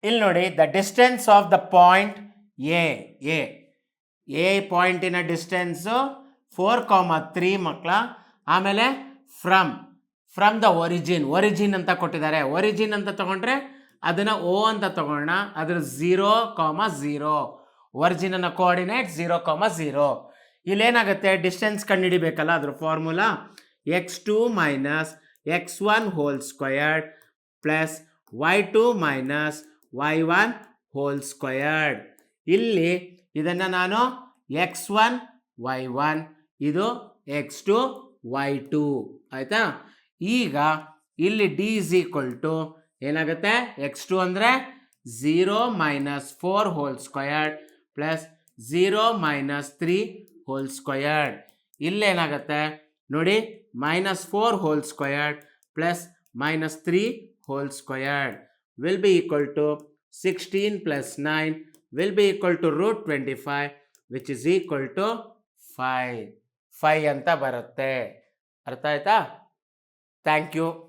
ಇಲ್ಲಿ ನೋಡಿ, the distance of the point A A A ಪಾಯಿಂಟಿನ ಡಿಸ್ಟೆನ್ಸು 4,3 ಮಕ್ಕಳ. ಆಮೇಲೆ ಫ್ರಮ್ ದ ಒರಿಜಿನ್ ಅಂತ ಕೊಟ್ಟಿದ್ದಾರೆ. ಒರಿಜಿನ್ ಅಂತ ತಗೊಂಡ್ರೆ ಅದನ್ನು ಓ ಅಂತ ತಗೋಣ. ಅದ್ರ 0,0 ಒರಿಜಿನ್ನ ಕೋಆರ್ಡಿನೇಟ್ 0,0. ಇಲ್ಲೇನಾಗುತ್ತೆ, ಡಿಸ್ಟೆನ್ಸ್ ಕಂಡುಹಿಡಿಬೇಕಲ್ಲ, ಅದ್ರ formula x2 minus x1 whole squared plus y2 minus y1 whole squared. ಇಲ್ಲಿ ಇದನ್ನು ನಾನು x1 y1, ಇದು x2 y2 ಆಯಿತಾ. ಈಗ ಇಲ್ಲಿ d ಇಸ್ ಈಕ್ವಲ್ ಟು ಏನಾಗುತ್ತೆ, x2 ಅಂದರೆ 0 minus 4 whole squared plus 0 minus 3 whole squared. ಇಲ್ಲೇನಾಗುತ್ತೆ ನೋಡಿ, -4 whole squared plus -3 whole squared will be equal to 16 plus 9 will be equal to √25 which is equal to 5 ಅಂತ ಬರುತ್ತೆ. ಅರ್ಥ ಆಯ್ತಾ? Thank you.